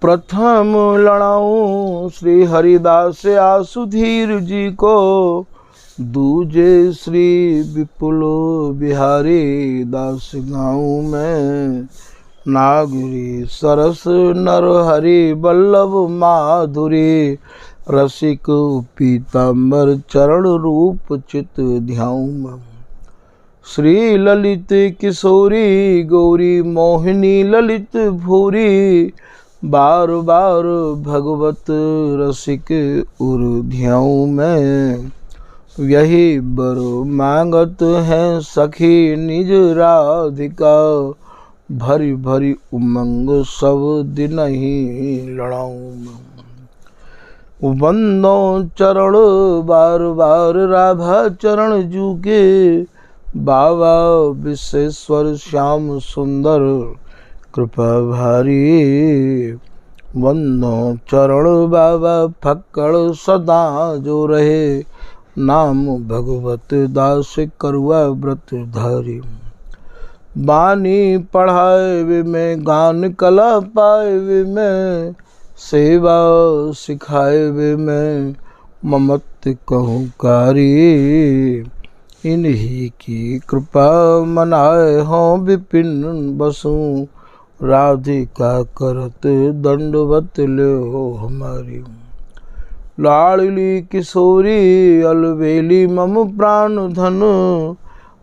प्रथम लड़ाऊं श्री हरिदास आसुधीर जी को, दूजे श्री विपुल बिहारी दास गाऊं मैं। नागरी सरस नर हरि वल्लभ माधुरी, रसिक पीताम्बर चरण रूप चित ध्याऊं मैं। श्री ललित किशोरी गौरी मोहिनी ललित भूरी, बार बार भगवत रसिक उर ध्याऊं मैं। यही बर मांगत है सखी निज राधिका, भरी भरी उमंग सब दिन ही लड़ाऊं मैं। वंदो चरण बार बार राधा चरण जू के, बाबा विश्वेश्वर श्याम सुंदर कृपा भारी। वंदो चरण बाबा फक्कड़ सदा जो रहे, नाम भगवत दास करुआ व्रत धारी। बानी पढ़ाए वे में गान कला पाए वे में, सेवा सिखाए वे में ममत कहूँ कारी। इन्हीं की कृपा मनाए हों विपिन बसु, राधिका करत दंडवत लो हमारी। लाडली किशोरी अलबेली मम प्राण धन,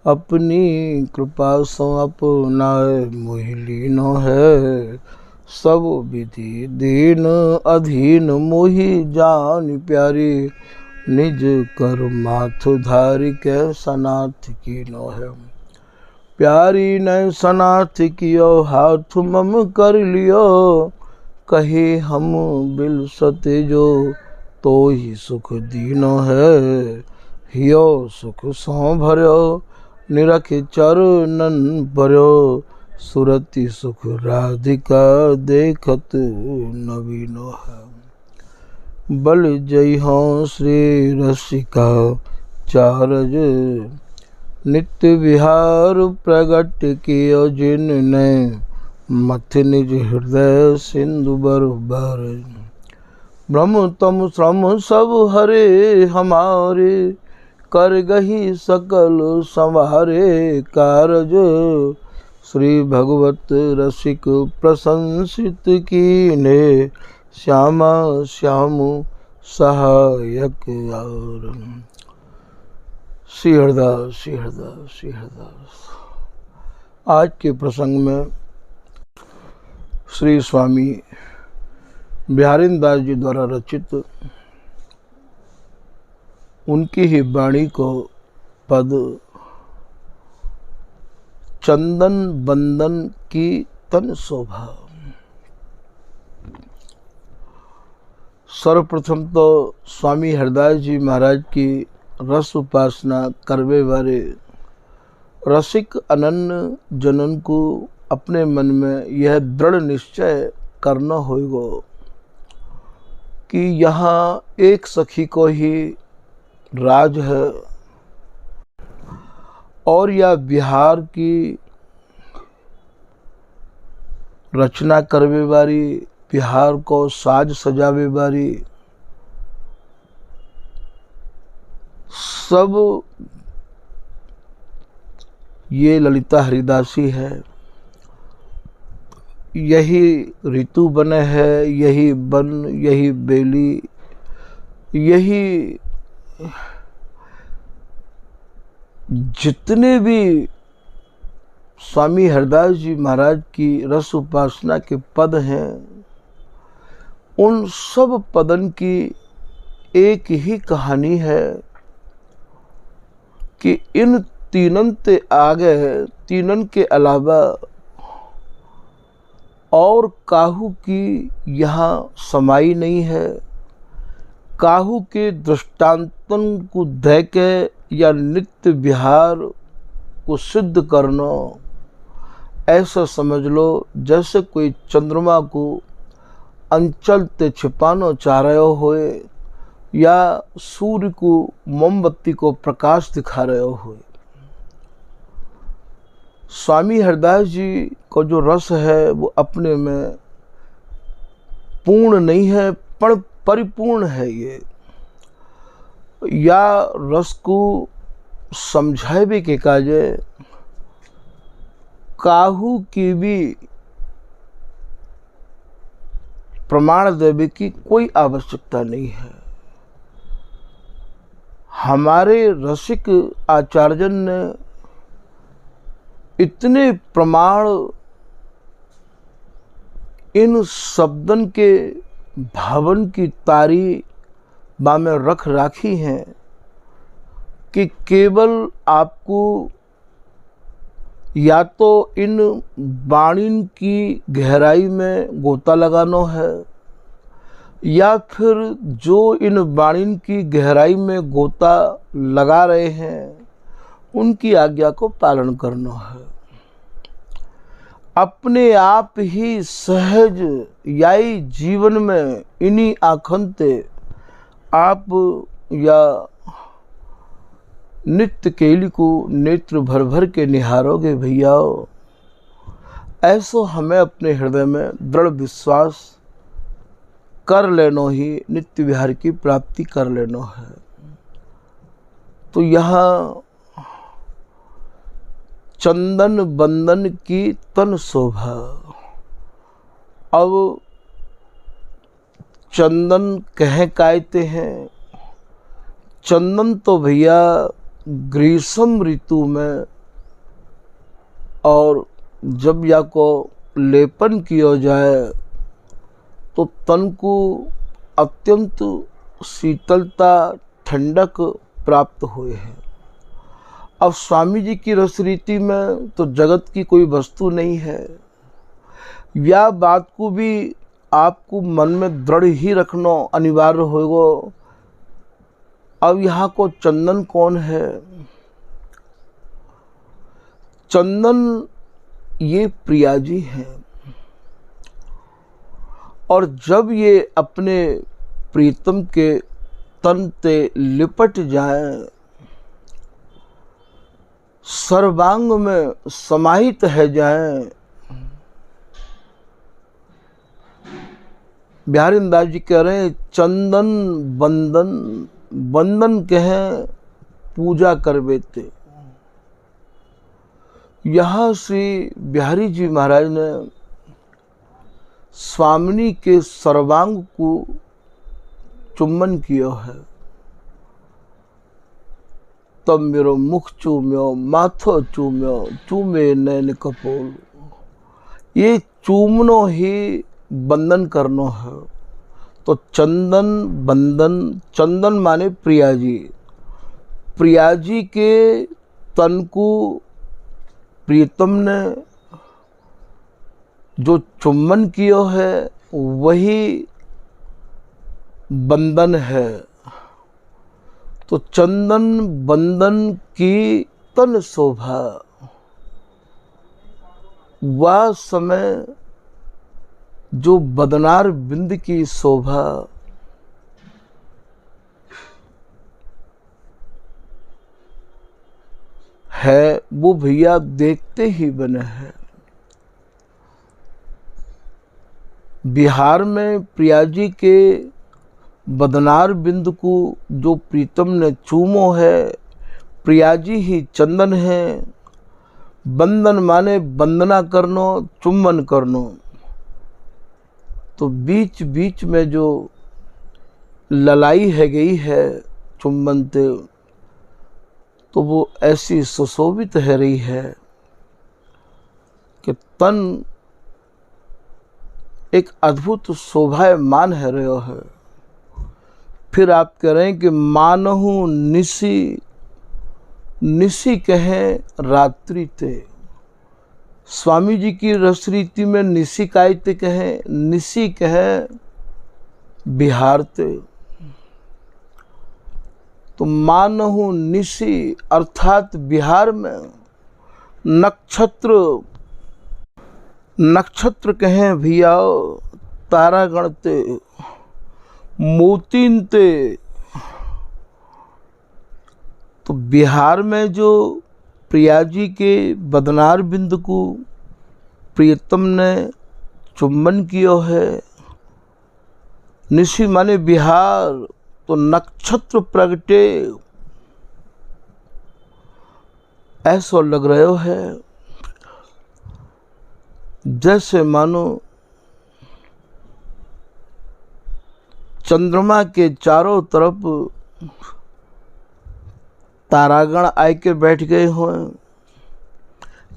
अपनी कृपा सो अपनाए मोहि नो है। सब विधि दीन अधीन मोहि जान प्यारी, निज कर माथ धारी के सनाथ की नो है। प्यारी ने सनाथ कियो हाथ मम कर लियो, कही हम बिल सते जो तो ही सुख दीनो है। हियो सुख सो भर्यो निरख चरणन भर्यो, सुरति सुख राधिका देखत नवीनो है। बल जय हो श्री रसिका चारज, नित्य विहार प्रगट कियो जिनने, मथ निज हृदय सिंधु बरबर। ब्रह्म तम श्रम सब हरे हमारे, कर गही सकल संवारे कारज। श्री भगवत रसिक प्रशंसित कीने, श्यामा श्याम सहायक और। श्री हरदास श्री हरदास श्री हरदास। आज के प्रसंग में श्री स्वामी बिहारीदास जी द्वारा रचित उनकी ही वाणी को पद चंदन बंदन की तन शोभा। सर्वप्रथम तो स्वामी हरदास जी महाराज की रस उपासना करवे वाले रसिक अनन्य जनन को अपने मन में यह दृढ़ निश्चय करना होगा कि यहाँ एक सखी को ही राज है, और यह बिहार की रचना करवे वाली, बिहार को साज सजावे वाली, सब ये ललिता हरिदासी है। यही ऋतु बने है, यही बन, यही बेली, यही जितने भी स्वामी हरदास जी महाराज की रस उपासना के पद हैं, उन सब पदन की एक ही कहानी है कि इन तीनन ते आगे, तीनन के अलावा और काहू की यहाँ समाई नहीं है। काहू के दृष्टांतन को दे के या नित्य विहार को सिद्ध करना, ऐसा समझ लो जैसे कोई चंद्रमा को अंचल ते छिपानो चाह रहे होए, या सूर्य को मोमबत्ती को प्रकाश दिखा रहे होए। स्वामी हरदास जी को जो रस है वो अपने में पूर्ण नहीं है पर परिपूर्ण है ये। या रस को समझावे के काजे काहू की भी प्रमाण देवे की कोई आवश्यकता नहीं है। हमारे रसिक आचार्यन ने इतने प्रमाण इन शब्दन के भावन की तारी बा में रख राखी हैं कि केवल आपको या तो इन वाणिन की गहराई में गोता लगाना है या फिर जो इन वाणिन की गहराई में गोता लगा रहे हैं उनकी आज्ञा को पालन करना है। अपने आप ही सहज याई जीवन में इन्हीं आखंते आप या नित्य केली को नेत्र भर भर के निहारोगे भैया। ऐसो हमें अपने हृदय में दृढ़ विश्वास कर लेनो ही नित्य विहार की प्राप्ति कर लेनो है। तो यहाँ चंदन बंदन की तन शोभा। अब चंदन कह कहते हैं, चंदन तो भैया ग्रीष्म ऋतु में और जब या को लेपन किया जाए तो तन को अत्यंत शीतलता ठंडक प्राप्त हुए हैं। अब स्वामी जी की रस रीति में तो जगत की कोई वस्तु नहीं है। यह बात को भी आपको मन में दृढ़ ही रखना अनिवार्य होगा। अब यहाँ को चंदन कौन है? चंदन ये प्रिया जी हैं और जब ये अपने प्रीतम के तन ते लिपट जाएं, सर्वांग में समाहित है जाएं, बिहारी दास जी कह रहे हैं चंदन बंदन, बंदन कहें पूजा करवेते। यहाँ श्री बिहारी जी महाराज ने स्वामिनी के सर्वांग को चुम्बन किया है। तब मेरो मुख चूम्यो, माथो चूम्यो, चूमे नैन कपोल। ये चूमनो ही बंधन करनो है। तो चंदन बंधन, चंदन माने प्रिया जी। प्रिया जी के तन को प्रीतम ने जो चुम्बन किया है वही बंधन है। तो चंदन बंधन की तन शोभा, वह समय जो बदनार बिंद की शोभा है वो भैया देखते ही बने हैं। बिहार में प्रिया जी के बदनार बिंद को जो प्रीतम ने चूमो है, प्रिया जी ही चंदन है। बंदन माने वंदना करनो, चुम्बन करनो। तो बीच बीच में जो ललाई है गई है चुम्बन ते, तो वो ऐसी सुशोभित है रही है कि तन एक अद्भुत शोभायमान है रहा है। फिर आप कह रहे हैं कि मानहु निसी, निसी कहें रात्रि ते। स्वामी जी की रस रीति में निसी कायते कहें, निसी कहें बिहार ते। तो मानहु निसी अर्थात बिहार में नक्षत्र, नक्षत्र कहें भैया तारागण ते, मोतीन ते। तो बिहार में जो प्रिया जी के बदनार बिंद को प्रियतम ने चुम्बन किया है, निशी माने बिहार, तो नक्षत्र प्रगटे, ऐसा लग रहा है जैसे मानो चंद्रमा के चारों तरफ तारागण आके बैठ गए हों,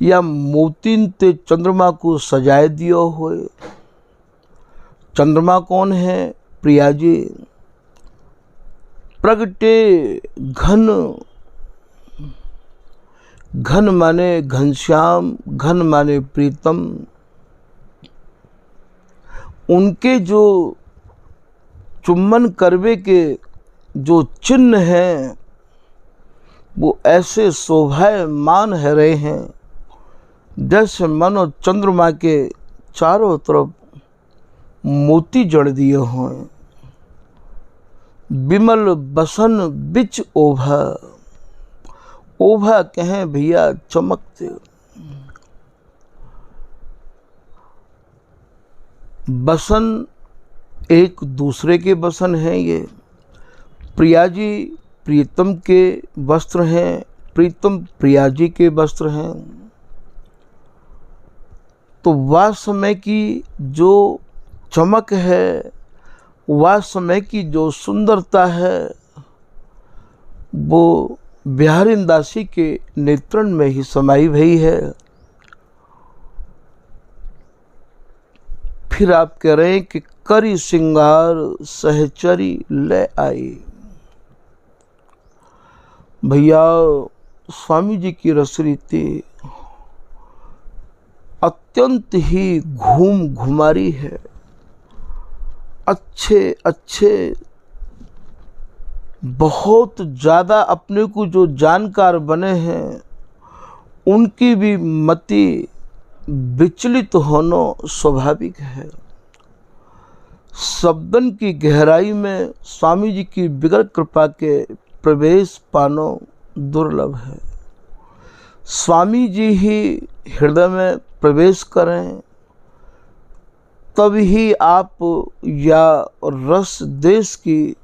या मोतीन ते चंद्रमा को सजाए दियो हो। चंद्रमा कौन है? प्रिया जी। प्रगटे घन, घन माने घनश्याम, घन माने प्रीतम। उनके जो चुम्बन करवे के जो चिन्ह हैं वो ऐसे शोभायमान है रहे हैं जैसे मानो चंद्रमा के चारों तरफ मोती जड़ दिए हों। विमल बसन बिच ओभा, ओभा कहें भैया चमकते। बसन एक दूसरे के बसन हैं। ये प्रिया जी प्रीतम के वस्त्र हैं, प्रीतम प्रिया जी के वस्त्र हैं। तो वह समय की जो चमक है, वह समय की जो सुंदरता है, वो बिहारी दासी के नेत्रण में ही समाई भई है। फिर आप कह रहे हैं कि करी सिंगार सहचरी ले आई। भैया स्वामी जी की रसरीति अत्यंत ही घुमारी है। अच्छे अच्छे बहुत ज़्यादा अपने को जो जानकार बने हैं उनकी भी मति विचलित होना स्वाभाविक है। शब्दन की गहराई में स्वामी जी की बिगड़ कृपा के प्रवेश पानो दुर्लभ है। स्वामी जी ही हृदय में प्रवेश करें तब ही आप या रस देश की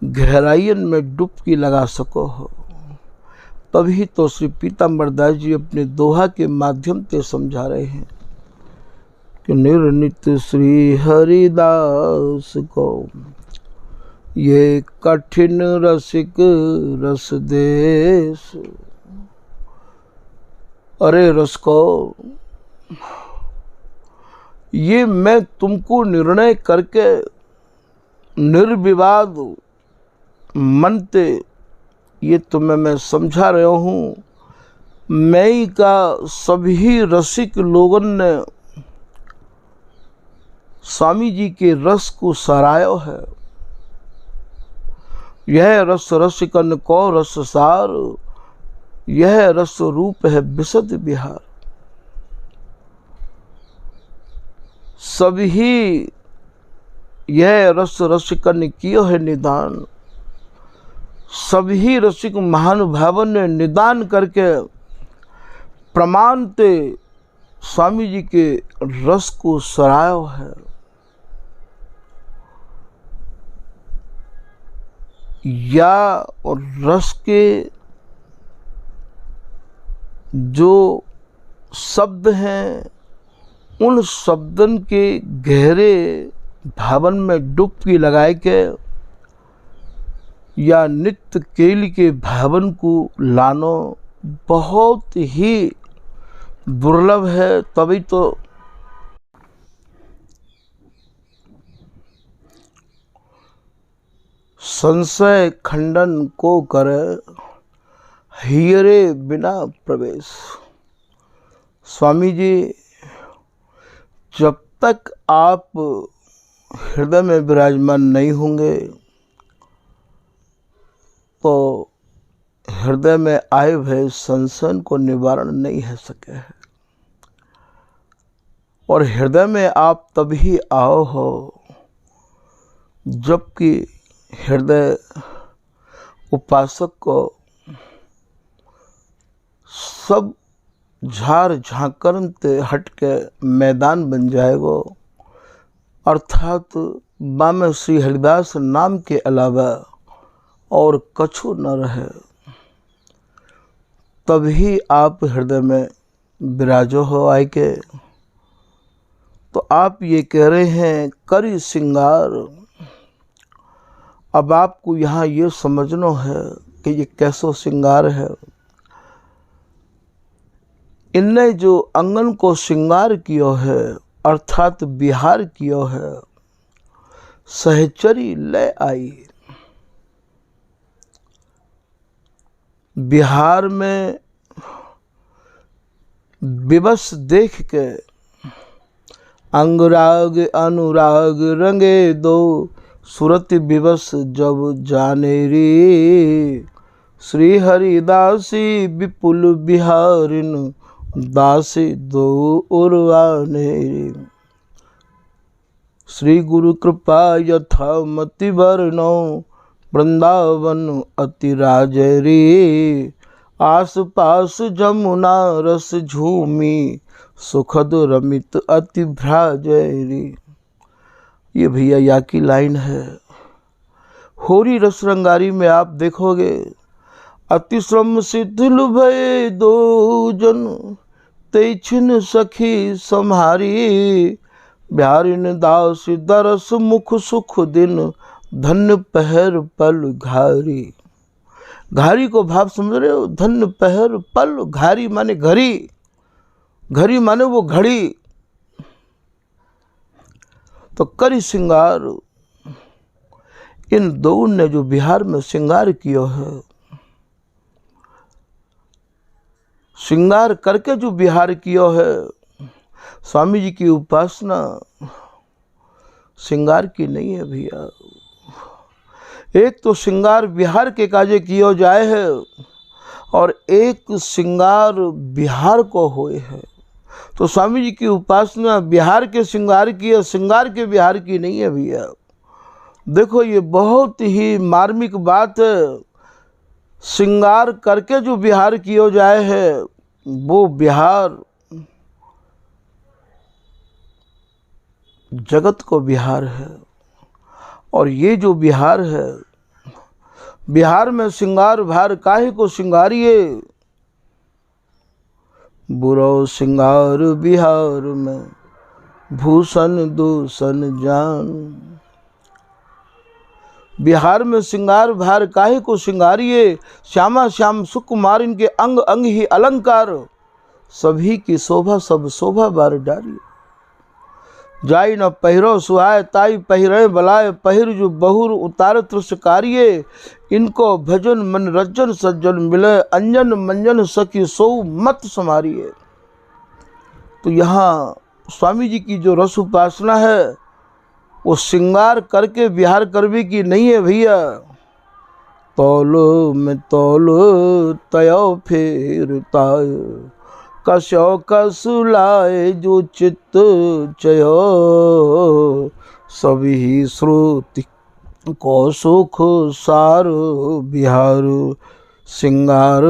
गहराइयन में डुबकी लगा सको हो। तभी तो श्री पीताम्बर दास जी अपने दोहा के माध्यम से समझा रहे हैं कि निर्नित श्री हरिदास को ये कठिन रसिक रस देश। अरे रस को ये मैं तुमको निर्णय करके निर्विवाद मनते ये तुम्हें मैं समझा रहा हूँ। मैं ही का सभी रसिक लोगों ने स्वामी जी के रस को सरायो है। यह रस रसिकन को रस सार, यह रस रूप है विशद बिहार। सभी यह रस रसिकन कियो है निदान। सभी रसिक महानुभावन ने निदान करके प्रमाणते स्वामी जी के रस को सरायो है। या रस के जो शब्द हैं उन शब्दन के गहरे भावन में डुबकी लगाए के या नित्य केली के भावन को लानो बहुत ही दुर्लभ है। तभी तो संशय खंडन को करे हियरे बिना प्रवेश। स्वामी जी जब तक आप हृदय में विराजमान नहीं होंगे तो हृदय में आए भय संशय को निवारण नहीं हो सके है। और हृदय में आप तभी आओ हो जबकि हृदय उपासक को सब झार झांकरन ते हट के मैदान बन जाएगो। अर्थात बामे श्री हरिदास नाम के अलावा और कछु न रहे, तभी आप हृदय में विराजो हो आए के। तो आप ये कह रहे हैं करी श्रृंगार। अब आपको यहाँ ये समझना है कि ये कैसो श्रृंगार है। इनने जो अंगन को श्रृंगार कियो है अर्थात विहार कियो है, सहचरी ले आई। बिहार में विवश देख के अंगराग अनुराग रंगे दो, सुरत विवश जब जाने रे। श्री हरिदासी विपुल बिहारिन दासी दो उर्वाने रे। श्री गुरु कृपा यथा मति वर्णो, वृंदावन अति राज रे। आस पास जमुना रस झूमी, सुखद रमित अति भ्राज रे। ये भैया या की लाइन है। होरी रस रंगारी में आप देखोगे, अति श्रम सिद्ध भय दो जन, ते छिन सखी सम्हारी। बिहारिन दास दरस मुख सुख दिन, धन्य पहर पल घारी। घारी को भाव समझ रहे हो? धन्य पहर पल घारी माने घड़ी, घड़ी माने वो घड़ी। तो करी श्रृंगार, इन दो ने जो बिहार में श्रृंगार किया है, श्रृंगार करके जो बिहार किया है, स्वामी जी की उपासना श्रृंगार की नहीं है भैया। एक तो श्रृंगार बिहार के काजे किया जाए है और एक श्रृंगार बिहार को होए है। तो स्वामी जी की उपासना बिहार के श्रृंगार की है, श्रृंगार के बिहार की नहीं है भैया। देखो ये बहुत ही मार्मिक बात है। श्रृंगार करके जो बिहार किया जाए है वो बिहार जगत को बिहार है। और ये जो बिहार है, बिहार में श्रृंगार भार काहे को श्रृंगारिए। बुरो श्रृंगार बिहार में, भूषण दूषण जान। बिहार में श्रृंगार भार काहे को श्रृंगारिए। श्यामा श्याम सुकुमार इनके अंग अंग ही अलंकार, सभी की शोभा सब शोभा बार डारिए। जाई न पहिरो सुहाय, ताई पहिरे बलाय। पहिर जो बहुर उतार त्रुषकारिये, इनको भजन मन रजन सज्जन मिले। अंजन मंजन सखी सो मत समारिये। तो यहाँ स्वामी जी की जो रस उपासना है वो श्रृंगार करके बिहार करवी की नहीं है भैया। तौलो में तौलो तयो फेरताय, कसो कसुलाए जो चित्त चयो। सभी श्रुति को सुख सार, बिहार श्रृंगार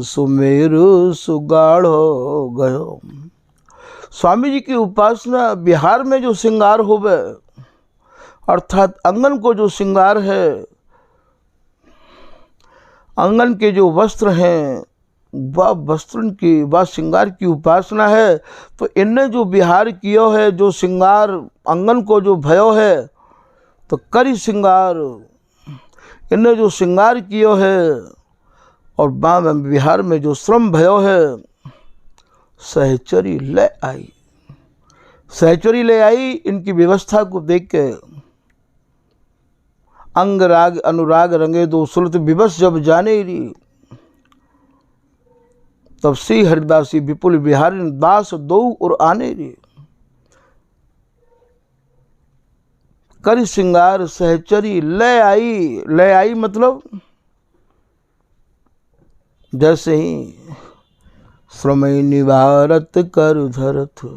सुमेर सुगाढ़ गयो। स्वामी जी की उपासना बिहार में जो श्रृंगार होवे अर्थात अंगन को जो श्रृंगार है, अंगन के जो वस्त्र हैं वह वस्त्र की वह श्रृंगार की उपासना है। तो इनने जो बिहार कियो है, जो श्रृंगार अंगन को जो भयो है, तो करी श्रृंगार इनने जो श्रृंगार कियो है और बिहार में जो श्रम भयो है, सहचरी ले आई। सहचरी ले आई इनकी व्यवस्था को देख के। अंग राग अनुराग रंगे दो, सुरत विवश जब जाने री। तब श्री हरिदासी विपुल बिहारी दास दो और आने रे। करी श्रृंगार सहचरी ले आई। ले आई मतलब जैसे ही श्रमय निवारत कर धरत,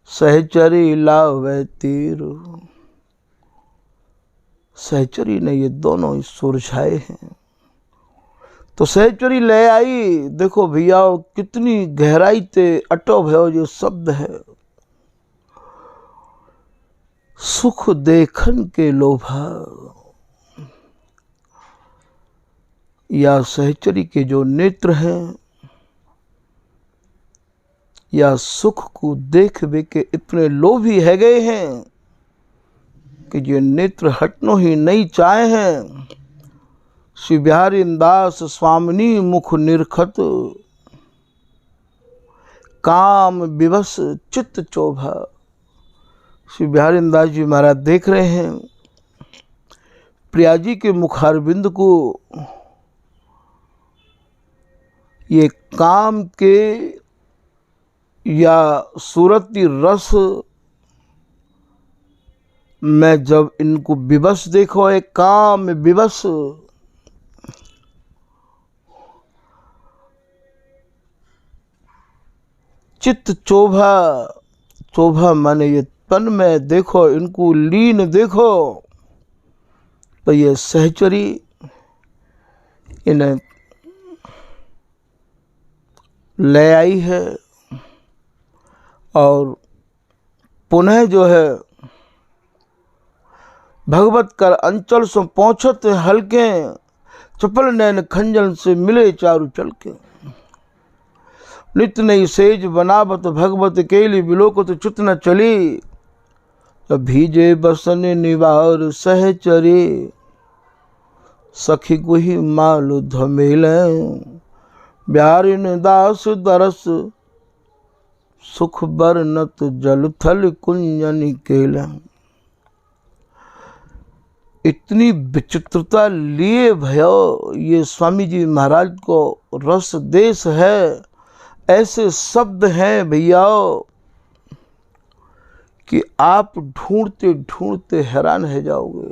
सहचरी लावे तीर। सहचरी ने ये दोनों ही सुरझाए हैं। तो सहचरी ले आई। देखो भैया कितनी गहराई ते अटो भयो जो शब्द है। सुख देखन के लोभा, या सहचरी के जो नेत्र हैं, या सुख को देख वे के इतने लोभी है गए हैं कि ये नेत्र हटनो ही नहीं चाहे हैं। श्री बिहारी दास स्वामिनी मुख निरखत, काम विवश चित्त चोभा। श्री बिहारी दास जी महाराज देख रहे हैं प्रिया जी के मुखारविंद को, ये काम के या सूरती रस में जब इनको विवश देखो, एक काम विवश, चित्त चोभा, चोभा माने ये तन में देखो, इनको लीन देखो, तो ये सहचरी इन्हें ले आई है और पुनः जो है भगवत कर अंचल से पहुँचत हल्के, चपल नैन खंजन से मिले चारु चल के। नित्य नई सेज बनावत भगवत केली, बिलोकत चुत न चली, भीजे बसन निवार सहचरी, सखी गुही मालु धमेले, ब्यारिन दास दरस, सुख बरनत जल थल कुंजन केला। इतनी विचित्रता लिए भयो ये स्वामी जी महाराज को रस देश है, ऐसे शब्द हैं भैया कि आप ढूंढते ढूंढते हैरान हो जाओगे।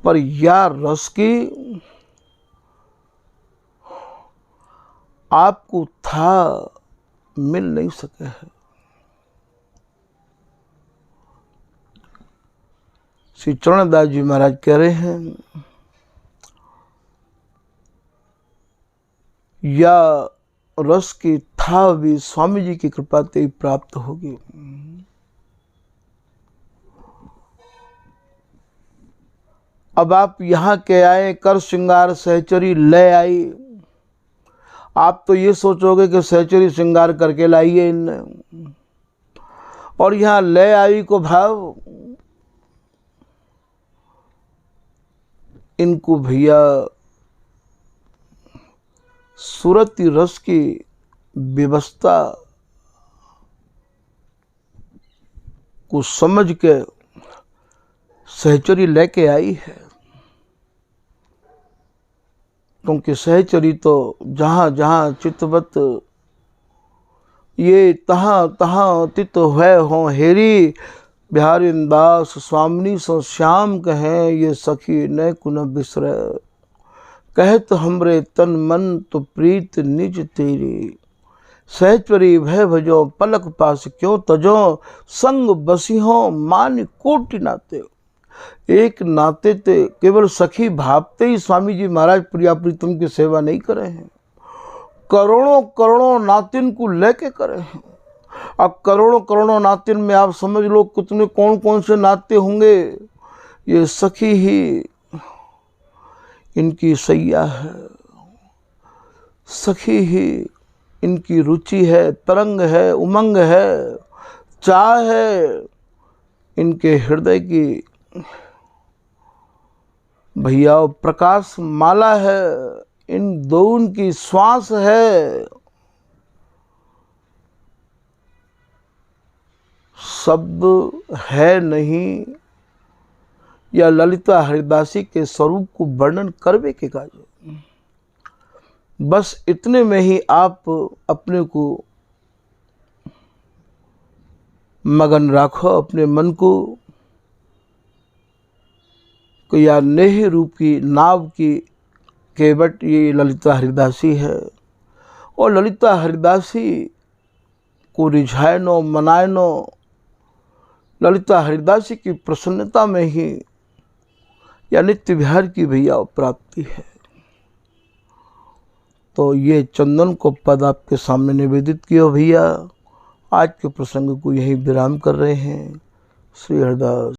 पर यार रस की आपको था मिल नहीं सके है। श्री चरणदास जी महाराज कह रहे हैं, या रस की था भी स्वामी जी की कृपा से प्राप्त होगी। अब आप यहाँ के आए, कर श्रृंगार सहचरी ले आई, आप तो ये सोचोगे कि सहचरी श्रृंगार करके लाई है इनने, और यहाँ ले आई को भाव इनको भैया सूरती रस की व्यवस्था को समझ के सहचरी लेके आई है। क्योंकि सहचरी तो जहाँ जहाँ चितवत, ये तहाँ तहाँ तित है हो हेरी, बिहारी दास स्वामिनी सो श्याम कहें, ये सखी न कुन बिसरे, कहत हमरे तन मन तो प्रीत निज तेरी, सहचरी भय भजो पलक पास क्यों तजो, संग बसिहो मान कोटि नाते। एक नाते ते केवल सखी भावते ही स्वामी जी महाराज प्रिया प्रीतम की सेवा नहीं करे हैं, करोड़ों करोड़ों नातिन को लेके करे हैं। अब करोड़ों करोड़ों नातिन में आप समझ लो कितने कौन कौन से नाते होंगे। ये सखी ही इनकी सैया है, सखी ही इनकी रुचि है, तरंग है, उमंग है, चाह है इनके हृदय की भैया, प्रकाश माला है, इन दोनों की श्वास है। शब्द है नहीं या ललिता हरिदासी के स्वरूप को वर्णन करवे के काज। बस इतने में ही आप अपने को मगन राखो, अपने मन को, या नेह रूप की नाव की केवट ये ललिता हरिदासी है। और ललिता हरिदासी को रिझायनो मनायनो ललिता हरिदासी की प्रसन्नता में ही या नित्य विहार की भैया प्राप्ति है। तो ये चंदन को पद आपके सामने निवेदित किया भैया। आज के प्रसंग को यही विराम कर रहे हैं। श्री हरिदास।